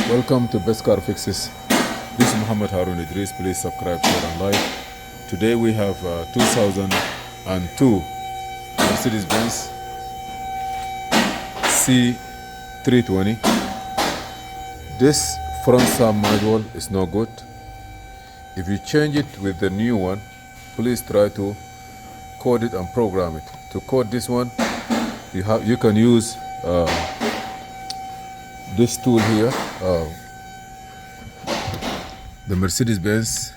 Welcome to Best Car Fixes. This is Muhammad Harun Idris. Please subscribe, share, and like. Today we have 2002 Mercedes-Benz C-320. This front sub module is no good. If you change it with the new one, please try to code it and program it. To code this one, you can use this tool here, the Mercedes-Benz,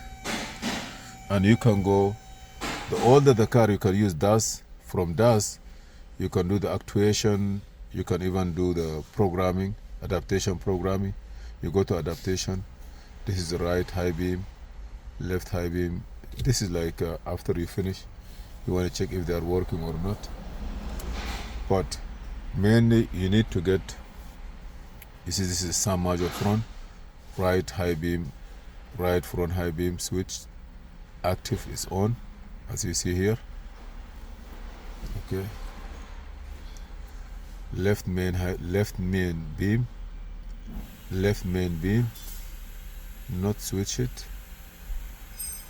and you can go, the older the car, you can use DAS. From DAS, you can do the actuation, you can even do the programming, adaptation programming. You go to adaptation, this is the right high beam, left high beam. This is like after you finish, you want to check if they are working or not. But mainly you need to get, you see this is some module front, right high beam, right front high beam switch, active is on, as you see here. Okay. Left main beam, not switch it,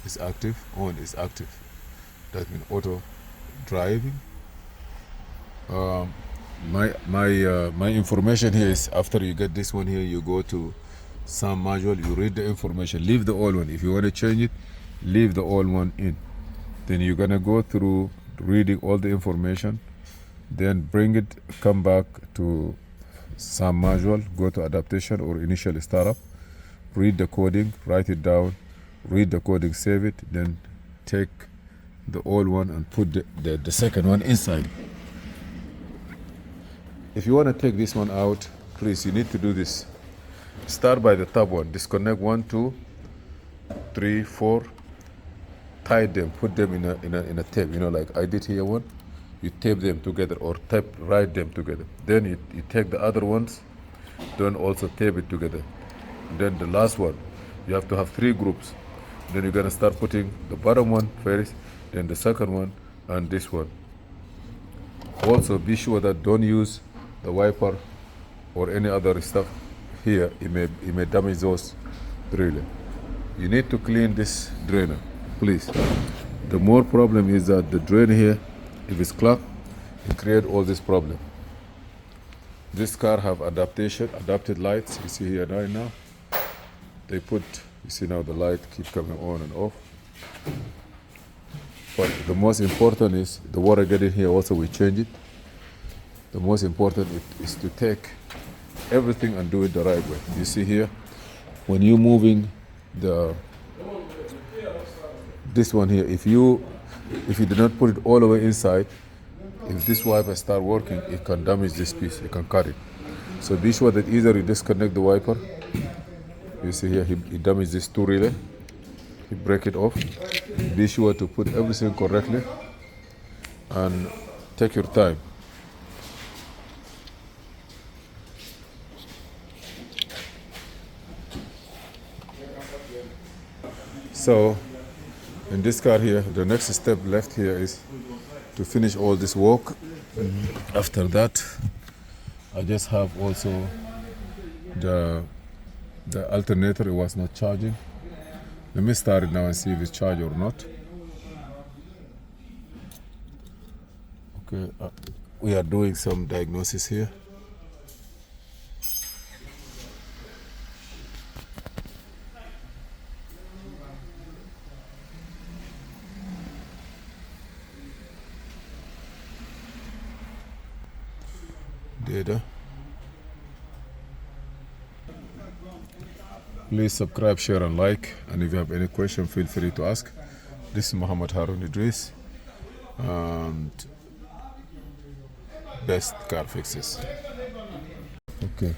is active, on is active. That means auto driving. My information here is, after you get this one here, you go to some module, you read the information, leave the old one. If you want to change it, leave the old one in. Then you're gonna go through reading all the information, then bring it, come back to some module, go to adaptation or initial startup, read the coding, write it down, read the coding, save it, then take the old one and put the second one inside. If you want to take this one out, please, you need to do this. Start by the top one, disconnect 1, 2, 3, 4, tie them, put them in a tape, like I did here one. You tape them together or write them together. Then you take the other ones, then also tape it together. Then the last one, you have to have 3 groups. Then you're gonna start putting the bottom one first, then the second one, and this one. Also be sure that don't use the wiper or any other stuff here. It may damage those driller. You need to clean this drainer, please. The more problem is that the drain here, if it's clogged, it create all this problem. This car have adapted lights. You see here right now. They put, you see now the light keep coming on and off. But the most important is the water getting here. Also we change it. The most important is to take everything and do it the right way. You see here, when you moving this one here, if you do not put it all the way inside, if this wiper start working, it can damage this piece, it can cut it. So be sure that either you disconnect the wiper, you see here, he damaged this 2 relay, you break it off. Be sure to put everything correctly and take your time. So in this car here, the next step left here is to finish all this work. After that, I just have also the alternator. It was not charging. Let me start it now and see if it's charged or not. Okay, we are doing some diagnosis here. Data. Please subscribe, share, and like. And if you have any question, feel free to ask. This is Muhammad Harun Idris and Best Car Fixes. Okay.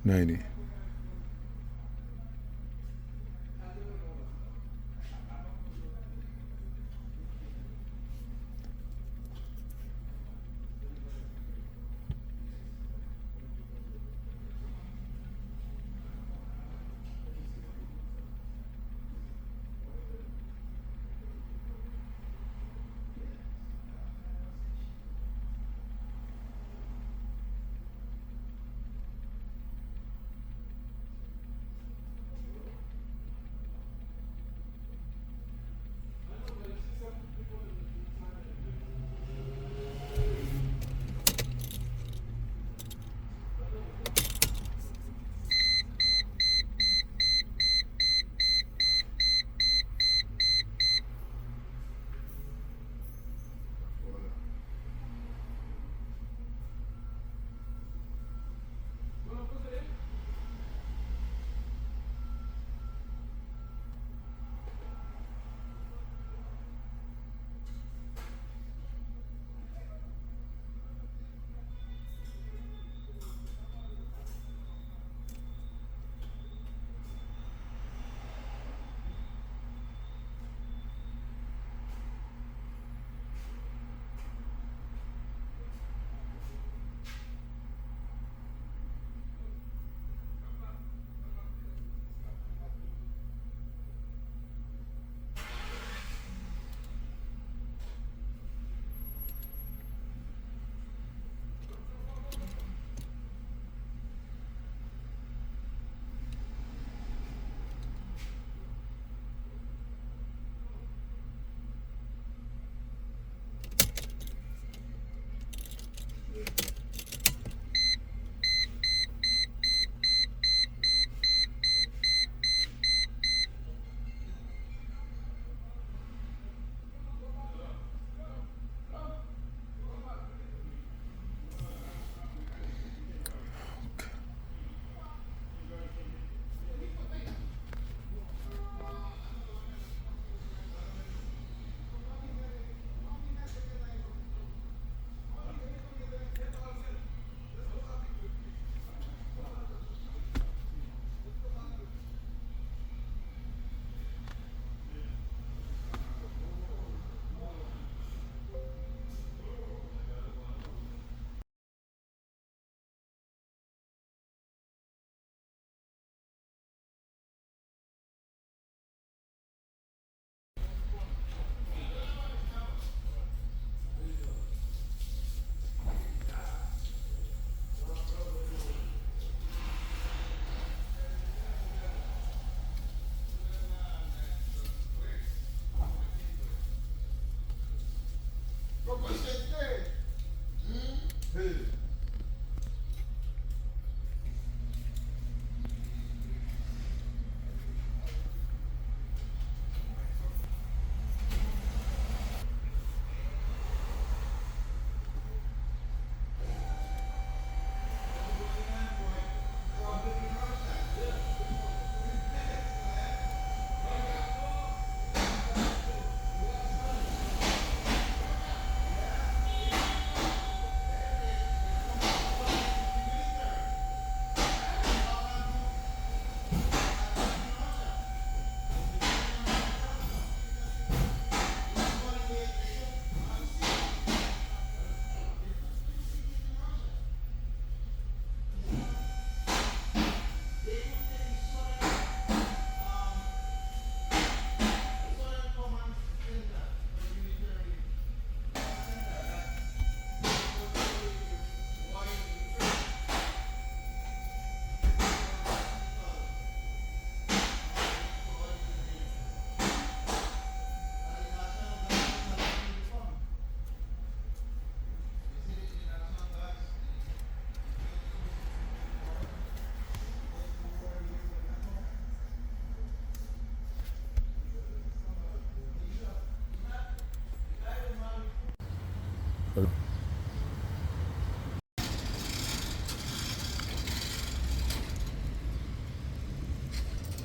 90.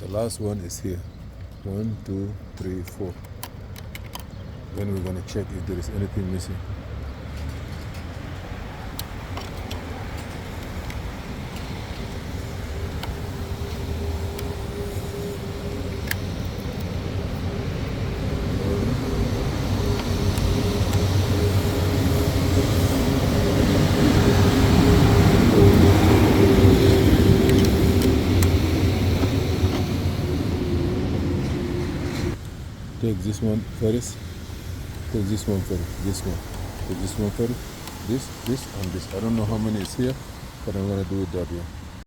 The last one is here. 1, 2, 3, 4. Then we're going to check if there is anything missing. Take this one first. Take this one first. This one. Take this one first. This, and this. I don't know how many is here, but I'm gonna do it that way.